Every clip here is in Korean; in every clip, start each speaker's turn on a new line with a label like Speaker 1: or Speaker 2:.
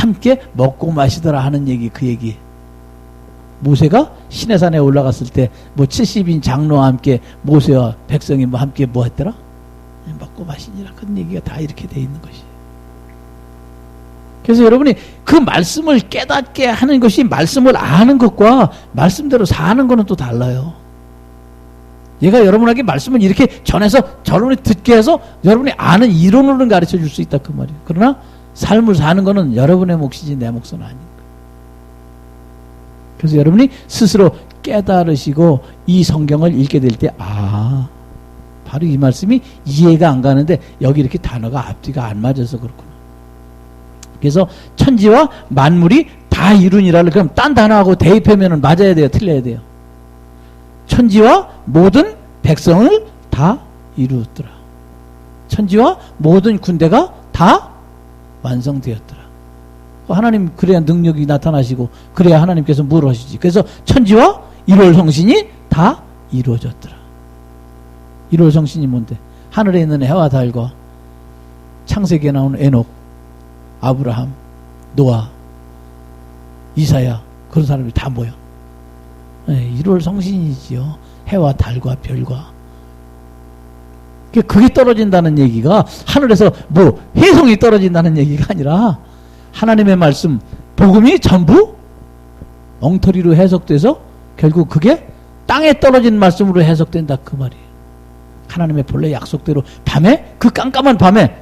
Speaker 1: 함께 먹고 마시더라 하는 얘기, 그 얘기. 모세가 시내산에 올라갔을 때 뭐 70인 장로와 함께 모세와 백성이 뭐 함께 뭐 했더라? 먹고 마시니라. 그런 얘기가 다 이렇게 돼 있는 것이. 그래서 여러분이 그 말씀을 깨닫게 하는 것이 말씀을 아는 것과 말씀대로 사는 것은 또 달라요. 얘가 여러분에게 말씀을 이렇게 전해서 여러분이 듣게 해서 여러분이 아는 이론으로는 가르쳐 줄 수 있다 그 말이에요. 그러나 삶을 사는 것은 여러분의 몫이지 내 몫은 아닌 거예요. 그래서 여러분이 스스로 깨달으시고 이 성경을 읽게 될 때 바로 이 말씀이 이해가 안 가는데 여기 이렇게 단어가 앞뒤가 안 맞아서 그렇구나. 그래서 천지와 만물이 다 이루니라. 그럼 딴 단어하고 대입하면 맞아야 돼요? 틀려야 돼요? 천지와 모든 백성을 다 이루었더라. 천지와 모든 군대가 다 완성되었더라. 하나님 그래야 능력이 나타나시고 그래야 하나님께서 뭘 하시지. 그래서 천지와 1월 성신이 다 이루어졌더라. 1월 성신이 뭔데? 하늘에 있는 해와 달과 창세기에 나오는 에녹, 아브라함, 노아, 이사야, 그런 사람들이 다 모여. 1월 성신이지요. 해와 달과 별과. 그게 떨어진다는 얘기가 하늘에서 뭐 혜성이 떨어진다는 얘기가 아니라 하나님의 말씀, 복음이 전부 엉터리로 해석돼서 결국 그게 땅에 떨어진 말씀으로 해석된다 그 말이에요. 하나님의 본래 약속대로 밤에, 그 깜깜한 밤에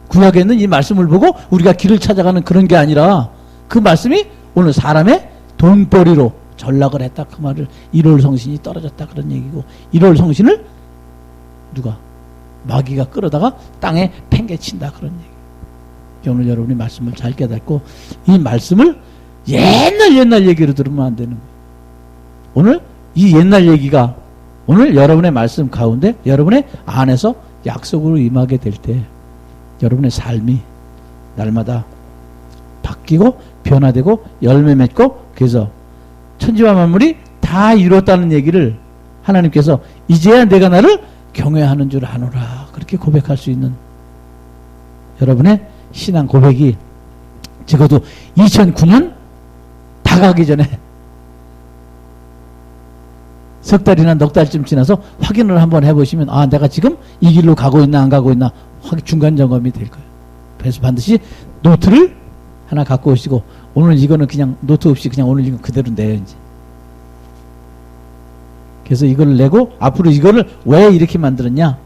Speaker 1: 구약에 있는 이 말씀을 보고 우리가 길을 찾아가는 그런 게 아니라 그 말씀이 오늘 사람의 돈벌이로 전락을 했다 그 말을 1월 성신이 떨어졌다 그런 얘기고 1월 성신을 누가? 마귀가 끌어다가 땅에 팽개친다 그런 얘기. 오늘 여러분이 말씀을 잘 깨닫고 이 말씀을 옛날 얘기로 들으면 안 되는 거예요. 오늘 이 옛날 얘기가 오늘 여러분의 말씀 가운데 여러분의 안에서 약속으로 임하게 될 때 여러분의 삶이 날마다 바뀌고 변화되고 열매 맺고 그래서 천지와 만물이 다 이뤘다는 얘기를 하나님께서 이제야 내가 나를 경외하는 줄 아노라 그렇게 고백할 수 있는 여러분의 신앙 고백이 적어도 2009년 다 가기 전에 석 달이나 넉 달쯤 지나서 확인을 한번 해보시면 내가 지금 이 길로 가고 있나 안 가고 있나 중간 점검이 될 거예요. 그래서 반드시 노트를 하나 갖고 오시고 오늘 이거는 그냥 노트 없이 그냥 오늘 이거 그대로 내요 이제. 그래서 이걸 내고 앞으로 이거를 왜 이렇게 만들었냐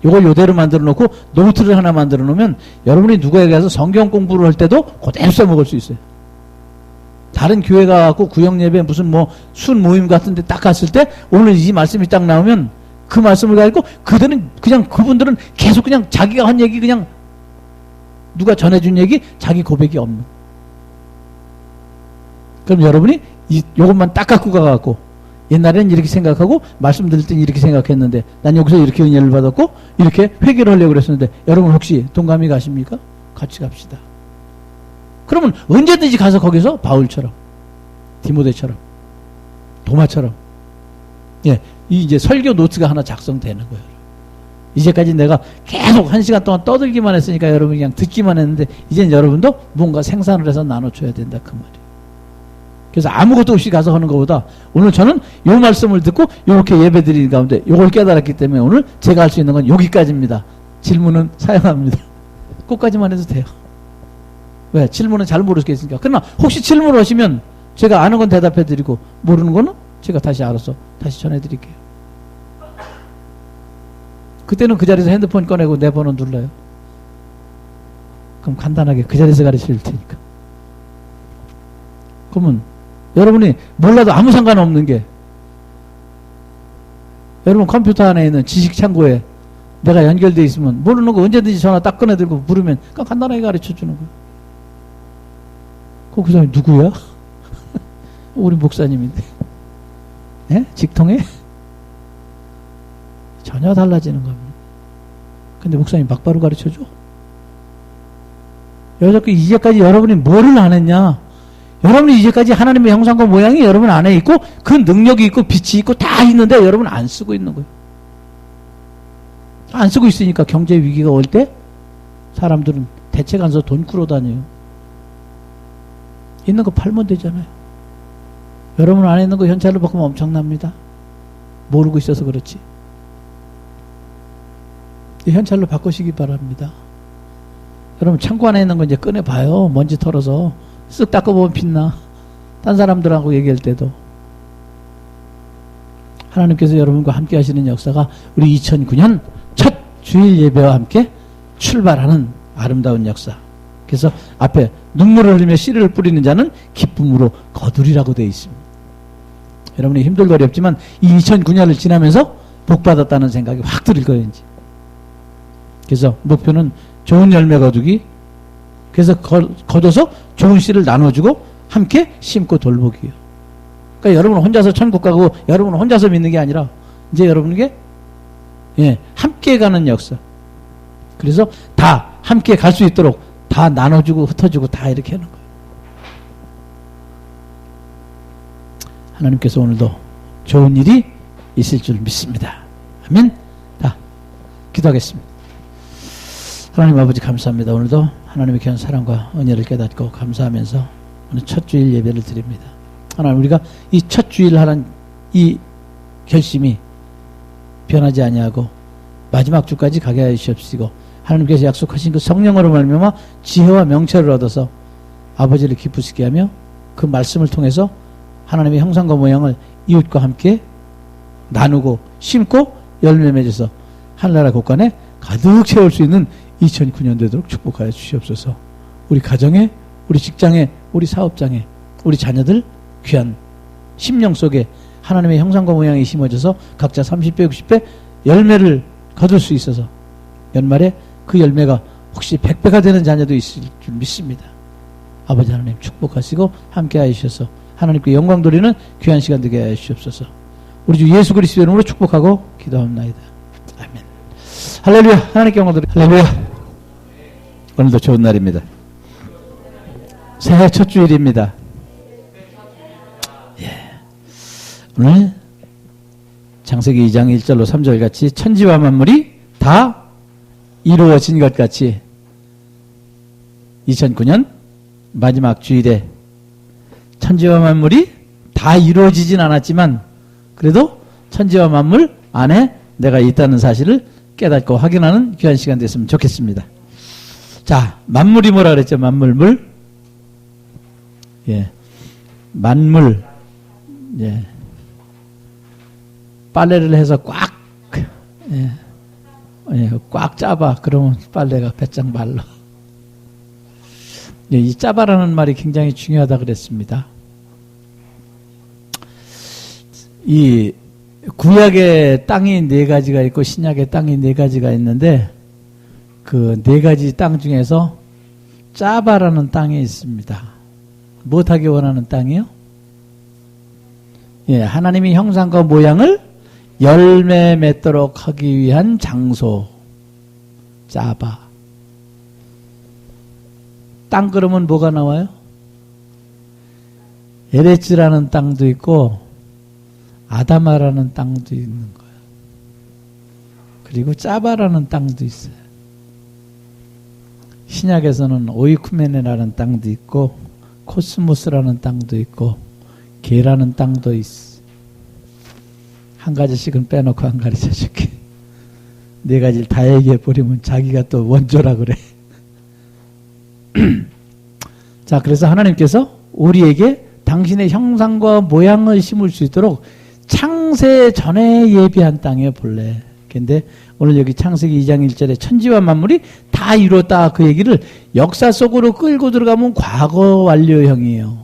Speaker 1: 이걸 요대로 만들어 놓고 노트를 하나 만들어 놓으면 여러분이 누구에게 가서 성경 공부를 할 때도 그대로 써먹을 수 있어요. 다른 교회 가고 구역예배 무슨 뭐 순 모임 같은 데 딱 갔을 때 오늘 이 말씀이 딱 나오면 그 말씀을 가지고 그들은 그냥 그분들은 계속 그냥 자기가 한 얘기 그냥 누가 전해준 얘기 자기 고백이 없는. 그럼 여러분이 요것만 딱 갖고 가갖고 옛날에는 이렇게 생각하고 말씀 들을 땐 이렇게 생각했는데 난 여기서 이렇게 은혜를 받았고 이렇게 회개를 하려고 그랬었는데 여러분 혹시 동감이 가십니까? 같이 갑시다. 그러면 언제든지 가서 거기서 바울처럼 디모데처럼 도마처럼 이제 설교 노트가 하나 작성되는 거예요. 이제까지 내가 계속 1시간 동안 떠들기만 했으니까 여러분이 그냥 듣기만 했는데 이제는 여러분도 뭔가 생산을 해서 나눠줘야 된다 그 말이에요. 그래서 아무것도 없이 가서 하는 것보다 오늘 저는 요 말씀을 듣고 요렇게 예배 드리는 가운데 요걸 깨달았기 때문에 오늘 제가 할 수 있는 건 여기까지입니다. 질문은 사용합니다. 끝까지만 해도 돼요. 왜? 질문은 잘 모르겠으니까. 그러나 혹시 질문을 하시면 제가 아는 건 대답해 드리고 모르는 거는 제가 다시 알아서 다시 전해 드릴게요. 그때는 그 자리에서 핸드폰 꺼내고 내 번호 눌러요. 그럼 간단하게 그 자리에서 가르칠 테니까. 그러면 여러분이 몰라도 아무 상관없는 게 여러분 컴퓨터 안에 있는 지식 창고에 내가 연결되어 있으면 모르는 거 언제든지 전화 딱 꺼내들고 물으면 간단하게 가르쳐 주는 거예요. 그 사람이 누구야? 우리 목사님인데. 직통에? 전혀 달라지는 겁니다. 근데 목사님 막바로 가르쳐 줘? 이제까지 여러분이 뭐를 안 했냐? 여러분이 이제까지 하나님의 형상과 모양이 여러분 안에 있고 그 능력이 있고 빛이 있고 다 있는데 여러분 안 쓰고 있는 거예요. 안 쓰고 있으니까 경제 위기가 올 때 사람들은 대책 안 써 돈 끌어 다녀요. 있는 거 팔면 되잖아요. 여러분 안에 있는 거 현찰로 바꾸면 엄청납니다. 모르고 있어서 그렇지. 현찰로 바꾸시기 바랍니다. 여러분 창고 안에 있는 거 이제 꺼내봐요. 먼지 털어서 쓱 닦아보면 빛나. 딴 사람들하고 얘기할 때도. 하나님께서 여러분과 함께 하시는 역사가 우리 2009년 첫 주일 예배와 함께 출발하는 아름다운 역사. 그래서 앞에 눈물을 흘리며 씨를 뿌리는 자는 기쁨으로 거두리라고 되어 있습니다. 여러분이 힘들고 어렵지만 이 2009년을 지나면서 복받았다는 생각이 확 들을 거예요. 이제. 그래서 목표는 좋은 열매 거두기, 그래서 거둬서 좋은 씨를 나눠주고 함께 심고 돌보기요. 그러니까 여러분은 혼자서 천국 가고 여러분은 혼자서 믿는 게 아니라 이제 여러분에게 함께 가는 역사. 그래서 다 함께 갈 수 있도록 다 나눠주고 흩어주고 다 이렇게 하는 거예요. 하나님께서 오늘도 좋은 일이 있을 줄 믿습니다. 아멘. 자, 기도하겠습니다. 하나님 아버지 감사합니다. 오늘도 하나님의 귀한 사랑과 은혜를 깨닫고 감사하면서 오늘 첫 주일 예배를 드립니다. 하나님, 우리가 이 첫 주일 하는 이 결심이 변하지 아니하고 마지막 주까지 가게 하여 주시옵시고, 하나님께서 약속하신 그 성령으로 말미암아 지혜와 명철을 얻어서 아버지를 기쁘시게 하며 그 말씀을 통해서 하나님의 형상과 모양을 이웃과 함께 나누고 심고 열매 맺어서 하늘나라 곳간에 가득 채울 수 있는 2009년 되도록 축복하여 주시옵소서. 우리 가정에, 우리 직장에, 우리 사업장에, 우리 자녀들 귀한 심령 속에 하나님의 형상과 모양이 심어져서 각자 30배, 60배 열매를 거둘 수 있어서 연말에 그 열매가 혹시 100배가 되는 자녀도 있을 줄 믿습니다. 아버지 하나님 축복하시고 함께 하시셔서 하나님께 영광 돌리는 귀한 시간 되게 하여 주시옵소서. 우리 주 예수 그리스도의 이름으로 축복하고 기도합니다. 아멘. 할렐루야. 하나님께 영광 돌리는 할렐루야. 오늘도 좋은 날입니다. 새해 첫 주일입니다. 오늘 창세기 2장 1절로 3절 같이 천지와 만물이 다 이루어진 것 같이 2009년 마지막 주일에 천지와 만물이 다 이루어지진 않았지만 그래도 천지와 만물 안에 내가 있다는 사실을 깨닫고 확인하는 귀한 시간 됐으면 좋겠습니다. 자, 만물이 뭐라 그랬죠? 만물. 만물. 빨래를 해서 꽉, 꽉 짜봐. 그러면 빨래가 배짱 말라. 이 짜바라는 말이 굉장히 중요하다 그랬습니다. 이 구약의 땅이 4가지가 있고 신약의 땅이 4가지가 있는데 그 4가지 땅 중에서 짜바라는 땅이 있습니다. 무엇하기 원하는 땅이요? 하나님의 형상과 모양을 열매 맺도록 하기 위한 장소. 짜바. 땅 그러면 뭐가 나와요? 에레츠라는 땅도 있고 아다마라는 땅도 있는 거예요. 그리고 짜바라는 땅도 있어요. 신약에서는 오이쿠메네라는 땅도 있고 코스모스라는 땅도 있고 게라는 땅도 있어. 한 가지씩은 빼놓고 안 가르쳐 줄게. 4가지를 다 얘기해 버리면 자기가 또 원조라 그래. 자, 그래서 하나님께서 우리에게 당신의 형상과 모양을 심을 수 있도록 창세 전에 예비한 땅에 볼래. 근데 오늘 여기 창세기 2장 1절에 천지와 만물이 다 이루었다 그 얘기를 역사 속으로 끌고 들어가면 과거 완료형이에요.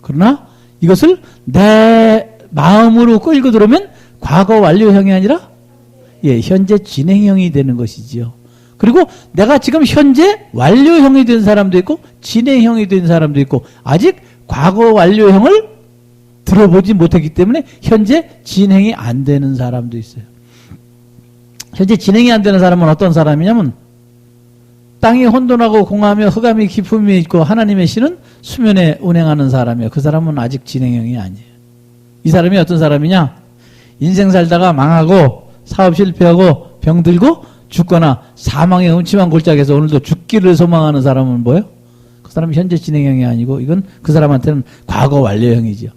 Speaker 1: 그러나 이것을 내 마음으로 끌고 들어오면 과거 완료형이 아니라 현재 진행형이 되는 것이지요. 그리고 내가 지금 현재 완료형이 된 사람도 있고 진행형이 된 사람도 있고 아직 과거 완료형을 들어보지 못했기 때문에 현재 진행이 안 되는 사람도 있어요. 현재 진행이 안 되는 사람은 어떤 사람이냐면 땅이 혼돈하고 공하며 흑암이 깊음이 있고 하나님의 신은 수면에 운행하는 사람이에요. 그 사람은 아직 진행형이 아니에요. 이 사람이 어떤 사람이냐? 인생 살다가 망하고 사업 실패하고 병들고 죽거나 사망의 음침한 골짜기에서 오늘도 죽기를 소망하는 사람은 뭐예요? 그 사람은 현재 진행형이 아니고 이건 그 사람한테는 과거 완료형이죠.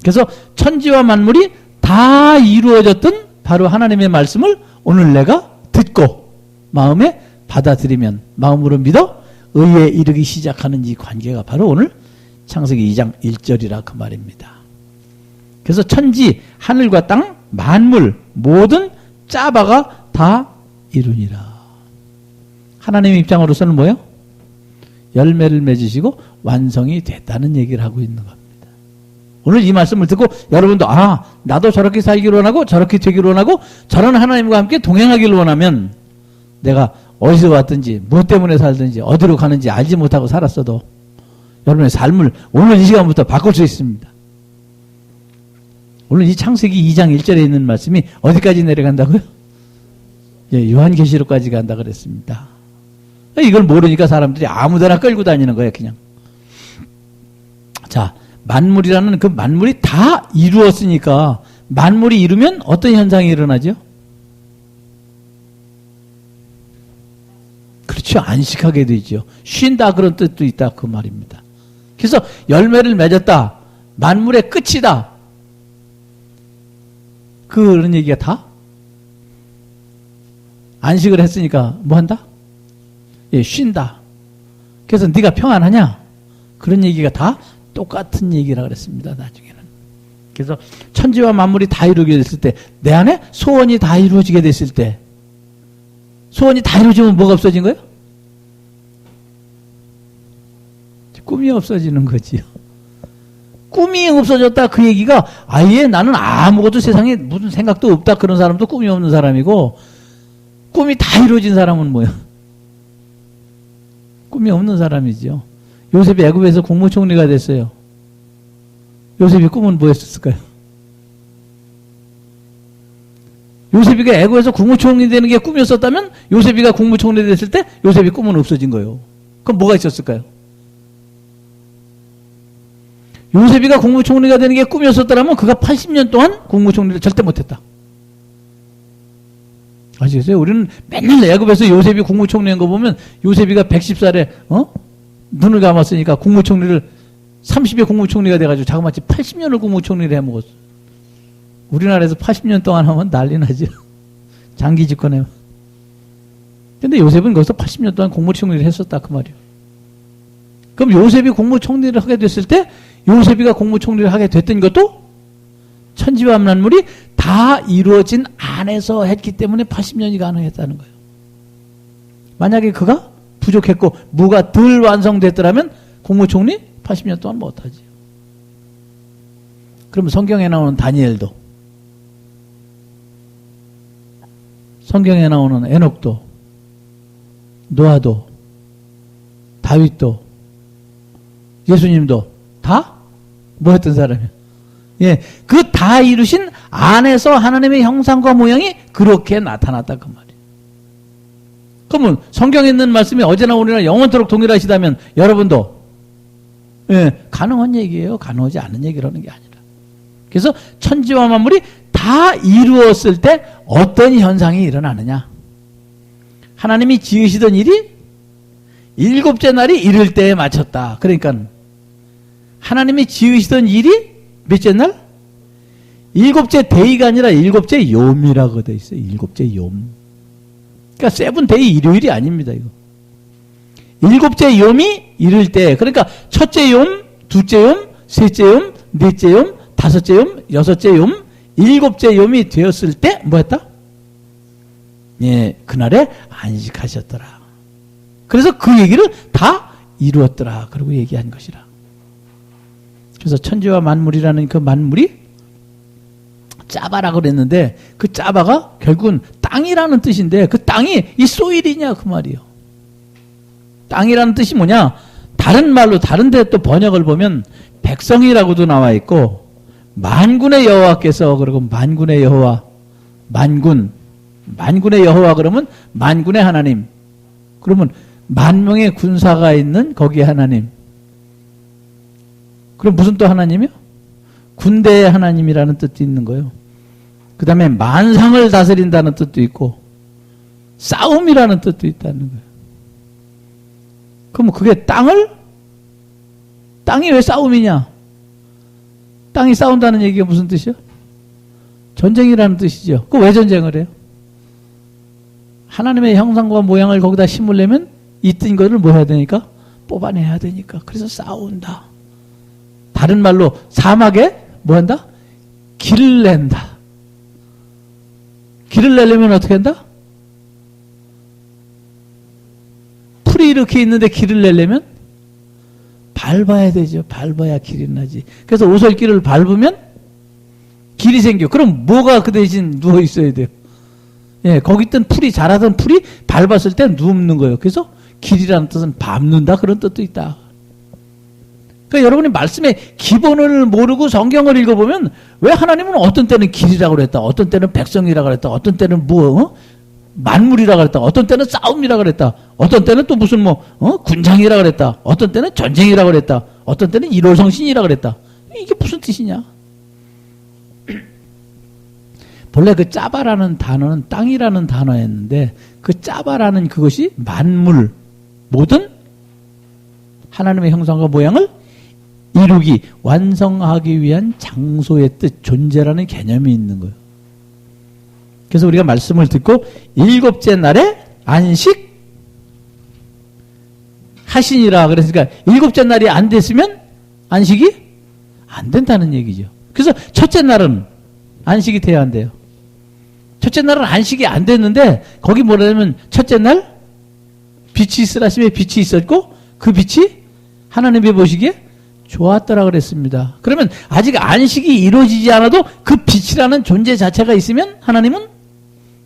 Speaker 1: 그래서 천지와 만물이 다 이루어졌던 바로 하나님의 말씀을 오늘 내가 듣고 마음에 받아들이면, 마음으로 믿어 의에 이르기 시작하는 이 관계가 바로 오늘 창세기 2장 1절이라 그 말입니다. 그래서 천지, 하늘과 땅, 만물 모든 짜바가 다 이루니라. 하나님의 입장으로서는 뭐예요? 열매를 맺으시고 완성이 됐다는 얘기를 하고 있는 겁니다. 오늘 이 말씀을 듣고 여러분도 나도 저렇게 살기를 원하고 저렇게 되기를 원하고 저런 하나님과 함께 동행하기를 원하면 내가 어디서 왔든지 무엇 때문에 살든지 어디로 가는지 알지 못하고 살았어도 여러분의 삶을 오늘 이 시간부터 바꿀 수 있습니다. 오늘 이 창세기 2장 1절에 있는 말씀이 어디까지 내려간다고요? 예, 요한계시록까지 간다 그랬습니다. 이걸 모르니까 사람들이 아무데나 끌고 다니는 거예요, 그냥. 자, 만물이라는 그 만물이 다 이루었으니까 만물이 이루면 어떤 현상이 일어나죠? 그렇죠. 안식하게 되죠. 쉰다 그런 뜻도 있다 그 말입니다. 그래서 열매를 맺었다. 만물의 끝이다. 그런 얘기가 다 안식을 했으니까 뭐 한다? 예, 쉰다. 그래서 네가 평안하냐? 그런 얘기가 다 똑같은 얘기라 그랬습니다. 나중에는. 그래서 천지와 만물이 다 이루어지게 됐을 때, 내 안에 소원이 다 이루어지게 됐을 때, 소원이 다 이루어지면 뭐가 없어진 거예요? 꿈이 없어지는 거지요. 꿈이 없어졌다 그 얘기가 아예 나는 아무것도 세상에 무슨 생각도 없다 그런 사람도 꿈이 없는 사람이고, 꿈이 다 이루어진 사람은 뭐예요? 꿈이 없는 사람이죠. 요셉이 애굽에서 국무총리가 됐어요. 요셉이 꿈은 뭐였을까요? 요셉이가 애굽에서 국무총리 되는 게 꿈이었었다면 요셉이가 국무총리 됐을 때 요셉이 꿈은 없어진 거예요. 그럼 뭐가 있었을까요? 요셉이가 국무총리가 되는 게 꿈이었었다면 그가 80년 동안 국무총리를 절대 못했다. 아시겠어요? 우리는 맨날 애굽에서 요셉이 국무총리한 거 보면 요셉이가 110살에 눈을 감았으니까 국무총리를 30의 국무총리가 돼가지고 자그마치 80년을 국무총리를 해먹었어. 우리나라에서 80년 동안 하면 난리 나죠. 장기 집권에. 근데 요셉은 거기서 80년 동안 국무총리를 했었다 그 말이에요. 그럼 요셉이 국무총리를 하게 됐을 때 요셉이가 국무총리를 하게 됐던 것도 천지와 만물이 다 이루어진 안에서 했기 때문에 80년이 가능했다는 거예요. 만약에 그가 부족했고 무가 덜 완성됐더라면 국무총리 80년 동안 못하지. 그러면 성경에 나오는 다니엘도, 성경에 나오는 에녹도, 노아도, 다윗도, 예수님도 다 뭐 했던 사람이에요? 예, 그 다 이루신 안에서 하나님의 형상과 모양이 그렇게 나타났다 그 말이에요. 그러면 성경에 있는 말씀이 어제나 오늘이나 영원토록 동일하시다면 여러분도 가능한 얘기예요. 가능하지 않은 얘기라는 게 아니라. 그래서 천지와 만물이 다 이루었을 때 어떤 현상이 일어나느냐. 하나님이 지으시던 일이 일곱째 날이 이를 때에 맞췄다. 그러니까 하나님이 지으시던 일이 몇째 날? 일곱째 데이가 아니라 일곱째 욤이라고 돼 있어요. 일곱째 욤. 그러니까 세븐데이 일요일이 아닙니다. 이거. 일곱째 욤이 이를 때, 그러니까 첫째 욤, 둘째 욤, 셋째 욤, 넷째 욤, 다섯째 욤, 여섯째 욤, 일곱째 욤이 되었을 때 뭐 했다? 예, 그날에 안식하셨더라. 그래서 그 얘기를 다 이루었더라. 그러고 얘기한 것이라. 그래서 천지와 만물이라는 그 만물이 짜바라고 그랬는데 그 짜바가 결국은 땅이라는 뜻인데 그 땅이 이 소일이냐 그 말이에요. 땅이라는 뜻이 뭐냐? 다른 말로 다른 데 또 번역을 보면 백성이라고도 나와 있고 만군의 여호와께서 그러고 만군의 여호와 만군의 여호와 그러면 만군의 하나님 그러면 만명의 군사가 있는 거기에 하나님 그럼 무슨 또 하나님이요? 군대의 하나님이라는 뜻도 있는 거예요. 그 다음에 만상을 다스린다는 뜻도 있고 싸움이라는 뜻도 있다는 거예요. 그럼 그게 땅을 땅이 왜 싸움이냐? 땅이 싸운다는 얘기가 무슨 뜻이요? 전쟁이라는 뜻이죠. 그 왜 전쟁을 해요? 하나님의 형상과 모양을 거기다 심으려면 있던 거를 뭐 해야 되니까? 뽑아내야 되니까. 그래서 싸운다. 다른 말로 사막에 뭐 한다? 길을 낸다. 길을 내려면 어떻게 한다? 풀이 이렇게 있는데 길을 내려면 밟아야 되죠. 밟아야 길이 나지. 그래서 오솔길을 밟으면 길이 생겨. 그럼 뭐가 그 대신 누워 있어야 돼요? 예, 거기 있던 풀이, 자라던 풀이 밟았을 때 눕는 거예요. 그래서 길이라는 뜻은 밟는다, 그런 뜻도 있다. 그러니까 여러분이 말씀의 기본을 모르고 성경을 읽어보면 왜 하나님은 어떤 때는 길이라고 그랬다, 어떤 때는 백성이라고 그랬다, 어떤 때는 만물이라고 그랬다, 어떤 때는 싸움이라고 그랬다, 어떤 때는 또 무슨 군장이라고 그랬다, 어떤 때는 전쟁이라고 그랬다, 어떤 때는 일월성신이라고 그랬다. 이게 무슨 뜻이냐? 본래 그 짜바라는 단어는 땅이라는 단어였는데 그 짜바라는 그것이 만물, 모든 하나님의 형상과 모양을 이루기, 완성하기 위한 장소의 뜻, 존재라는 개념이 있는 거예요. 그래서 우리가 말씀을 듣고 일곱째 날에 안식 하시니라 그랬으니까 일곱째 날이 안 됐으면 안식이 안 된다는 얘기죠. 그래서 첫째 날은 안식이 돼야 한대요. 첫째 날은 안식이 안 됐는데 거기 뭐라냐면 첫째 날 빛이 있으라시면 빛이 있었고 그 빛이 하나님이 보시기에 좋았더라 그랬습니다. 그러면 아직 안식이 이루어지지 않아도 그 빛이라는 존재 자체가 있으면 하나님은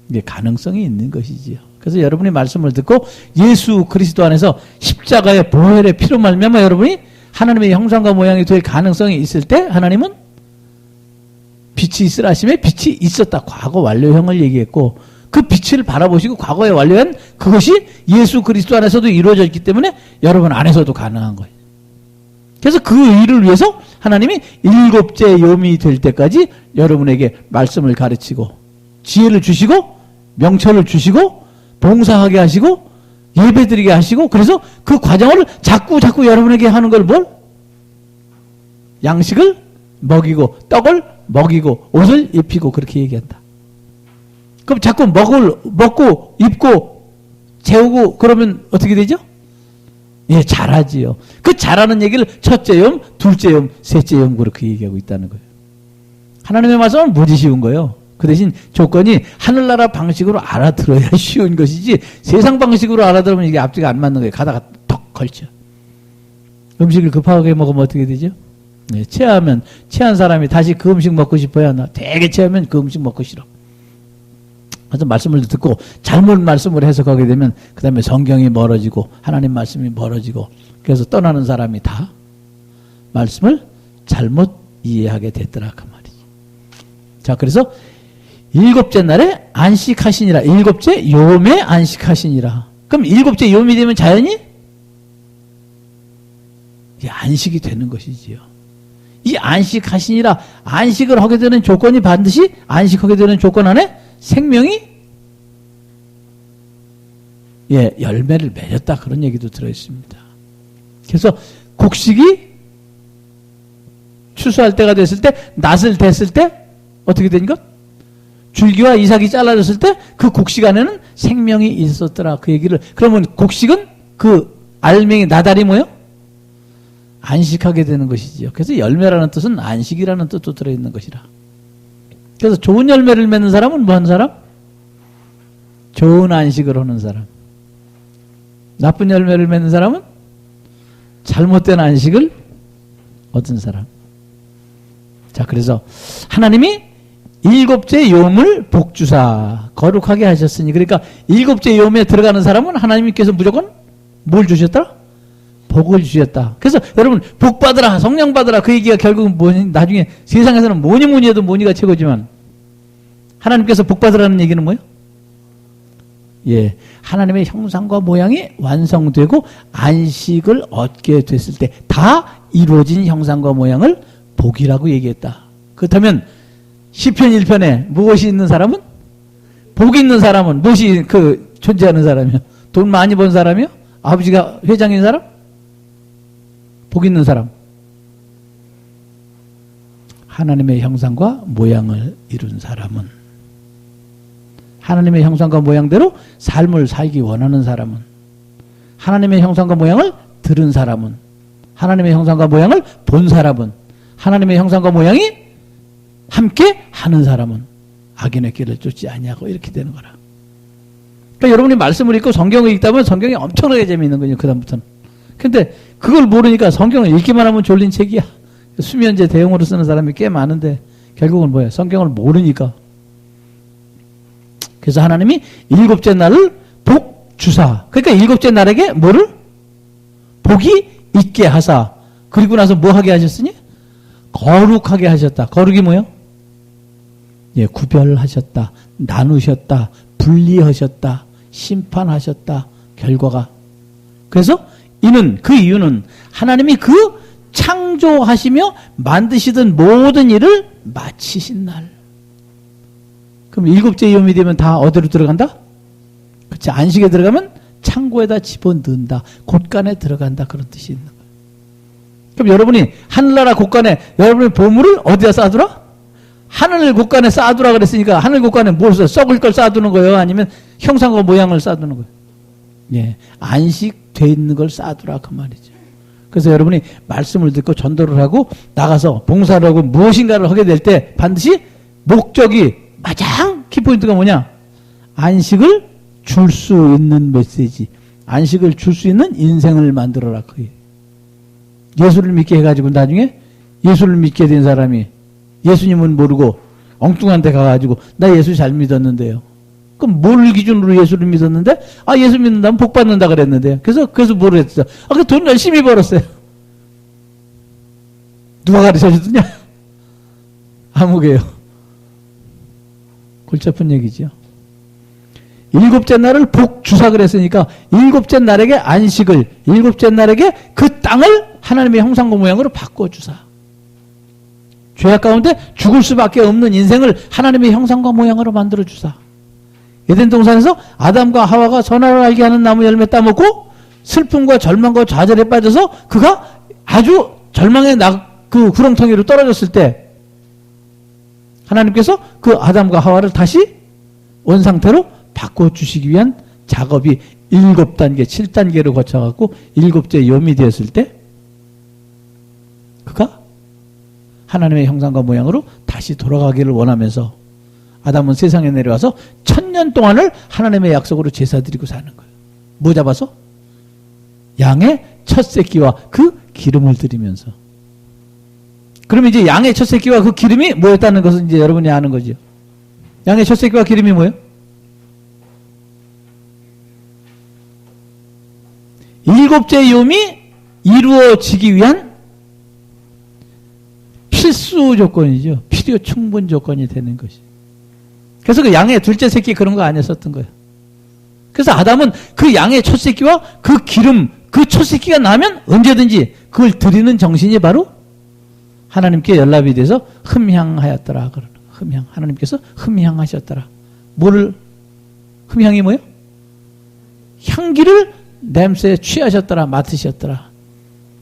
Speaker 1: 이게 가능성이 있는 것이지요. 그래서 여러분이 말씀을 듣고 예수 그리스도 안에서 십자가의 보혈의 피로 말미암아 여러분이 하나님의 형상과 모양이 될 가능성이 있을 때 하나님은 빛이 있으라 하심에 빛이 있었다. 과거 완료형을 얘기했고 그 빛을 바라보시고 과거에 완료한 그것이 예수 그리스도 안에서도 이루어졌기 때문에 여러분 안에서도 가능한 거예요. 그래서 그 일을 위해서 하나님이 일곱째 요미 될 때까지 여러분에게 말씀을 가르치고 지혜를 주시고 명철을 주시고 봉사하게 하시고 예배드리게 하시고 그래서 그 과정을 자꾸 여러분에게 하는 걸 뭘? 양식을 먹이고 떡을 먹이고 옷을 입히고 그렇게 얘기한다. 그럼 자꾸 먹고 입고 재우고 그러면 어떻게 되죠? 예, 잘하지요. 그 잘하는 얘기를 첫째 염, 둘째 염, 셋째 염 그렇게 얘기하고 있다는 거예요. 하나님의 말씀은 무지 쉬운 거예요. 그 대신 조건이 하늘나라 방식으로 알아들어야 쉬운 것이지 세상 방식으로 알아들으면 이게 앞뒤가 안 맞는 거예요. 가다가 턱 걸쳐. 음식을 급하게 먹으면 어떻게 되죠? 네, 체한 사람이 다시 그 음식 먹고 싶어야 하나? 되게 체하면 그 음식 먹고 싫어. 그래서 말씀을 듣고 잘못 말씀을 해석하게 되면 그 다음에 성경이 멀어지고 하나님 말씀이 멀어지고 그래서 떠나는 사람이 다 말씀을 잘못 이해하게 됐더라 그 말이지. 자, 그래서 일곱째 날에 안식하시니라. 일곱째 요음에 안식하시니라. 그럼 일곱째 요음이 되면 자연히 안식이 되는 것이지요. 이 안식하시니라. 안식을 하게 되는 조건이 반드시 안식하게 되는 조건 안에 생명이 열매를 맺었다 그런 얘기도 들어있습니다. 그래서 곡식이 추수할 때가 됐을 때 낫을 됐을 때 어떻게 된 것? 줄기와 이삭이 잘라졌을 때 그 곡식 안에는 생명이 있었더라 그 얘기를. 그러면 곡식은 그 알맹이 나달이 뭐예요? 안식하게 되는 것이지요. 그래서 열매라는 뜻은 안식이라는 뜻도 들어있는 것이라. 그래서 좋은 열매를 맺는 사람은 뭐 하는 사람? 좋은 안식을 하는 사람. 나쁜 열매를 맺는 사람은 잘못된 안식을 얻은 사람. 자, 그래서 하나님이 일곱째 요음을 복주사 거룩하게 하셨으니, 그러니까 일곱째 요음에 들어가는 사람은 하나님께서 무조건 뭘 주셨더라? 복을 주셨다. 그래서 여러분 복 받으라, 성령 받으라 그 얘기가 결국은 뭐니? 나중에 세상에서는 뭐니 해도 뭐니가 최고지만 하나님께서 복 받으라는 얘기는 뭐예요? 예, 하나님의 형상과 모양이 완성되고 안식을 얻게 됐을 때 다 이루어진 형상과 모양을 복이라고 얘기했다. 그렇다면 시편 1편에 무엇이 있는 사람은? 복 있는 사람은 무엇이 존재하는 사람이요? 돈 많이 번 사람이요? 아버지가 회장인 사람? 복 있는 사람. 하나님의 형상과 모양을 이룬 사람은, 하나님의 형상과 모양대로 삶을 살기 원하는 사람은, 하나님의 형상과 모양을 들은 사람은, 하나님의 형상과 모양을 본 사람은, 하나님의 형상과 모양이 함께 하는 사람은 악인의 길을 쫓지 아니하고, 이렇게 되는 거라. 그러니까 여러분이 말씀을 읽고 성경을 읽다 보면 성경이 엄청나게 재미있는 거예요, 그 다음부터는. 근데 그걸 모르니까 성경을 읽기만 하면 졸린 책이야. 수면제 대용으로 쓰는 사람이 꽤 많은데 결국은 뭐예요? 성경을 모르니까. 그래서 하나님이 일곱째 날을 복 주사. 그러니까 일곱째 날에게 뭐를? 복이 있게 하사. 그리고 나서 뭐 하게 하셨으니? 거룩하게 하셨다. 거룩이 뭐예요? 예, 구별하셨다. 나누셨다. 분리하셨다. 심판하셨다. 결과가. 그래서 그 이유는 하나님이 그 창조하시며 만드시던 모든 일을 마치신 날. 그럼 일곱째 요미 되면 다 어디로 들어간다? 그렇지. 안식에 들어가면 창고에다 집어넣는다. 곳간에 들어간다. 그런 뜻이 있는 거예요. 그럼 여러분이 하늘나라 곳간에 여러분의 보물을 어디다 쌓아두라? 하늘 곳간에 쌓아두라 그랬으니까 하늘 곳간에 뭘 써? 썩을 걸 쌓아두는 거예요? 아니면 형상과 모양을 쌓아두는 거예요? 예, 안식돼 있는 걸 쌓아두라 그 말이죠. 그래서 여러분이 말씀을 듣고 전도를 하고 나가서 봉사를 하고 무엇인가를 하게 될 때 반드시 목적이 가장 키포인트가 뭐냐? 안식을 줄 수 있는 메시지, 안식을 줄 수 있는 인생을 만들어라. 그게 예수를 믿게 해가지고 나중에 예수를 믿게 된 사람이 예수님은 모르고 엉뚱한 데 가가지고 나 예수 잘 믿었는데요. 그럼 뭘 기준으로 예수를 믿었는데? 아, 예수 믿는다면 복 받는다 그랬는데요. 그래서 뭘 했어? 아, 그 돈 열심히 벌었어요. 누가 가르쳐 주더냐? 아무개요. 골치 아픈 얘기죠. 일곱째 날을 복 주사 그랬으니까 일곱째 날에게 안식을, 일곱째 날에게 그 땅을 하나님의 형상과 모양으로 바꿔주사. 죄악 가운데 죽을 수밖에 없는 인생을 하나님의 형상과 모양으로 만들어주사. 에덴 동산에서 아담과 하와가 선악을 알게 하는 나무 열매 따먹고 슬픔과 절망과 좌절에 빠져서 그가 아주 절망의 그 구렁텅이로 떨어졌을 때 하나님께서 그 아담과 하와를 다시 원상태로 바꿔주시기 위한 작업이 7단계, 7단계로 거쳐갖고 7째 염이 되었을 때 그가 하나님의 형상과 모양으로 다시 돌아가기를 원하면서 아담은 세상에 내려와서 1000년 동안을 하나님의 약속으로 제사 드리고 사는 거예요. 뭐 잡아서? 양의 첫 새끼와 그 기름을 드리면서. 그러면 이제 양의 첫 새끼와 그 기름이 뭐였다는 것은 이제 여러분이 아는 거죠. 양의 첫 새끼와 기름이 뭐예요? 일곱째 욤이 이루어지기 위한 필수 조건이죠. 필요 충분 조건이 되는 것이. 그래서 그 양의 둘째 새끼 그런 거 아니었었던 거예요. 그래서 아담은 그 양의 첫 새끼와 그 기름, 그 첫 새끼가 나면 언제든지 그걸 드리는 정신이 바로 하나님께 연락이 돼서 흠향하였더라. 흠향. 하나님께서 흠향하셨더라. 뭐를, 흠향이 뭐예요? 향기를 냄새에 취하셨더라. 맡으셨더라.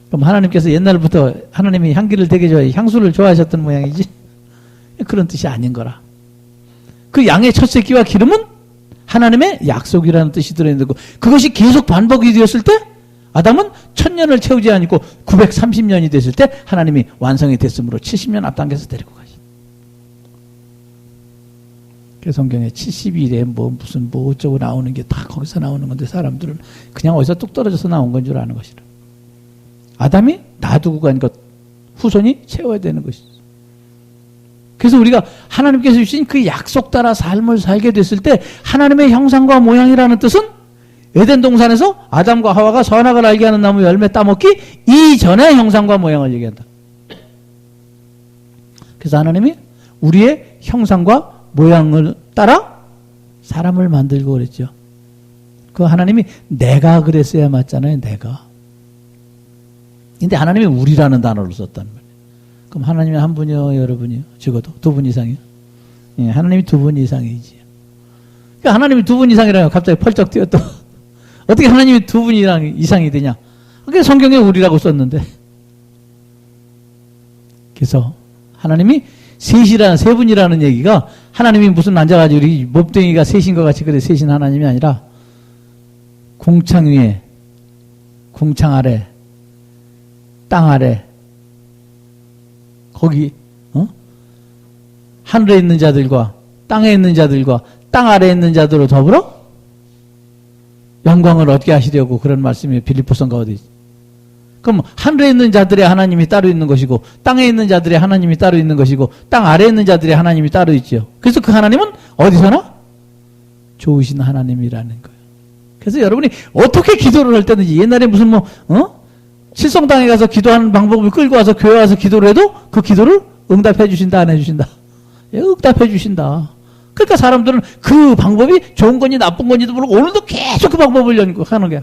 Speaker 1: 그럼 하나님께서 옛날부터 하나님이 향기를 되게 좋아해. 향수를 좋아하셨던 모양이지. 그런 뜻이 아닌 거라. 그 양의 첫 새끼와 기름은 하나님의 약속이라는 뜻이 들어있는 거고, 그것이 계속 반복이 되었을 때 아담은 1000년을 채우지 않고 930년이 됐을 때 하나님이 완성이 됐으므로 70년 앞당겨서 데리고 가셨다. 그 성경에 70일에 무슨 어쩌고 나오는 게 다 거기서 나오는 건데 사람들은 그냥 어디서 뚝 떨어져서 나온 건 줄 아는 것이라. 아담이 놔두고 간 것 후손이 채워야 되는 것이죠. 그래서 우리가 하나님께서 주신 그 약속 따라 삶을 살게 됐을 때 하나님의 형상과 모양이라는 뜻은 에덴 동산에서 아담과 하와가 선악을 알게 하는 나무 열매 따먹기 이전의 형상과 모양을 얘기한다. 그래서 하나님이 우리의 형상과 모양을 따라 사람을 만들고 그랬죠. 그 하나님이 내가 그랬어야 맞잖아요. 내가. 근데 하나님이 우리라는 단어를 썼단 말이에요. 그럼 하나님이 한 분이요, 여러분이요? 적어도 두 분 이상이요? 예, 하나님이 두 분 이상이지. 그러니까 하나님이 두 분 이상이라면 갑자기 펄쩍 뛰었다. 어떻게 하나님이 두 분 이상이 되냐? 그게 성경에 우리라고 썼는데. 그래서 하나님이 세 분이라는 얘기가 하나님이 무슨 앉아가지고 우리 몹댕이가 셋인 것 같이 그래 셋인 하나님이 아니라 궁창 위에, 궁창 아래, 땅 아래, 거기 하늘에 있는 자들과 땅에 있는 자들과 땅 아래에 있는 자들로 더불어 영광을 얻게 하시려고 그런 말씀이 빌립보서인가 어디 있지? 그럼 하늘에 있는 자들의 하나님이 따로 있는 것이고 땅에 있는 자들의 하나님이 따로 있는 것이고 땅 아래에 있는 자들의 하나님이 따로 있죠. 그래서 그 하나님은 어디서나 좋으신 하나님이라는 거예요. 그래서 여러분이 어떻게 기도를 할 때든지 옛날에 무슨 칠성당에 가서 기도하는 방법을 끌고 와서 교회 와서 기도를 해도 그 기도를 응답해 주신다 안 해주신다? 예, 응답해 주신다. 그러니까 사람들은 그 방법이 좋은 건지 나쁜 건지도 모르고 오늘도 계속 그 방법을 연구하는 거야.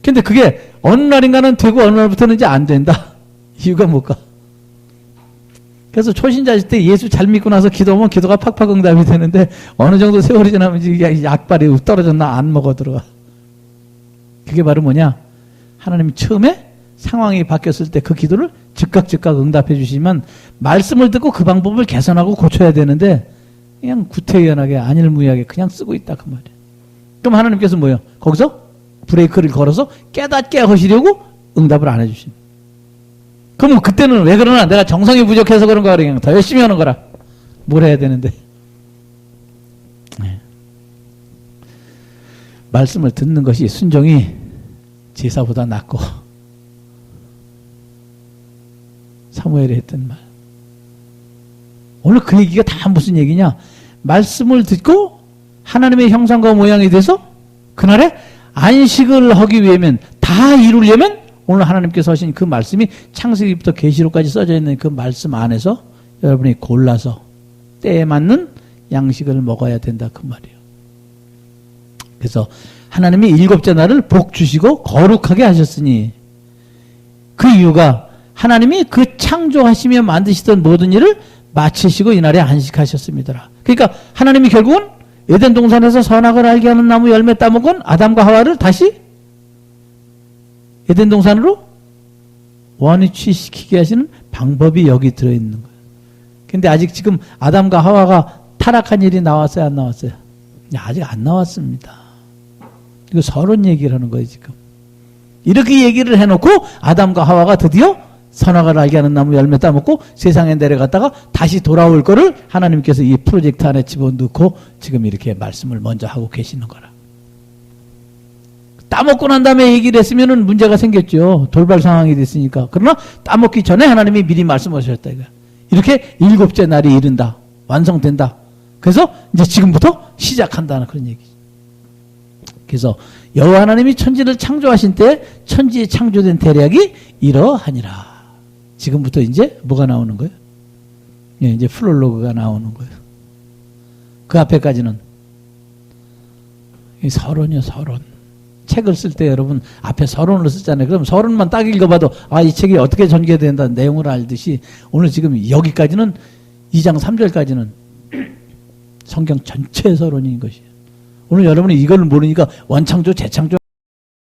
Speaker 1: 근데 그게 어느 날인가는 되고 어느 날부터는 이제 안 된다. 이유가 뭘까? 그래서 초신자일 때 예수 잘 믿고 나서 기도하면 기도가 팍팍 응답이 되는데 어느 정도 세월이 지나면 이게 약발이 떨어졌나 안 먹어 들어가. 그게 바로 뭐냐? 하나님이 처음에 상황이 바뀌었을 때 그 기도를 즉각 응답해 주시면 말씀을 듣고 그 방법을 개선하고 고쳐야 되는데 그냥 구태의연하게 안일무이하게 그냥 쓰고 있다 그 말이에요. 그럼 하나님께서 뭐예요? 거기서 브레이크를 걸어서 깨닫게 하시려고 응답을 안 해주신. 그럼 그때는 왜 그러나? 내가 정성이 부족해서 그런 거야. 그냥 더 열심히 하는 거라. 뭘 해야 되는데. 네. 말씀을 듣는 것이 순종이 제사보다 낫고 사무엘이 했던 말. 오늘 그 얘기가 다 무슨 얘기냐? 말씀을 듣고 하나님의 형상과 모양이 돼서 그날에 안식을 하기 위하면 다 이루려면 오늘 하나님께서 하신 그 말씀이 창세기부터 계시록까지 써져 있는 그 말씀 안에서 여러분이 골라서 때에 맞는 양식을 먹어야 된다 그 말이에요. 그래서 하나님이 일곱째 날을 복 주시고 거룩하게 하셨으니 그 이유가 하나님이 그 창조하시며 만드시던 모든 일을 마치시고 이날에 안식하셨습니다. 그러니까 하나님이 결국은 에덴 동산에서 선악을 알게 하는 나무 열매 따먹은 아담과 하와를 다시 에덴 동산으로 원위치시키게 하시는 방법이 여기 들어있는 거예요. 근데 아직 지금 아담과 하와가 타락한 일이 나왔어요? 안 나왔어요? 아직 안 나왔습니다. 이거 서론 얘기를 하는 거예요 지금. 이렇게 얘기를 해놓고 아담과 하와가 드디어 선악을 알게 하는 나무 열매 따먹고 세상에 내려갔다가 다시 돌아올 거를 하나님께서 이 프로젝트 안에 집어넣고 지금 이렇게 말씀을 먼저 하고 계시는 거라. 따먹고 난 다음에 얘기를 했으면 문제가 생겼죠. 돌발 상황이 됐으니까. 그러나 따먹기 전에 하나님이 미리 말씀하셨다 이거야. 이렇게 일곱째 날이 이른다. 완성된다. 그래서 이제 지금부터 시작한다는 그런 얘기죠. 그래서 여호와 하나님이 천지를 창조하신 때 천지에 창조된 대략이 이러하니라. 지금부터 이제 뭐가 나오는 거예요? 예, 이제 플롤로그가 나오는 거예요. 그 앞에까지는 이 서론이요, 서론. 책을 쓸 때 여러분 앞에 서론을 쓰잖아요. 그럼 서론만 딱 읽어봐도 이 책이 어떻게 전개된다 내용을 알듯이 오늘 지금 여기까지는 2장 3절까지는 성경 전체 서론인 것이에요. 오늘 여러분이 이걸 모르니까 원창조, 재창조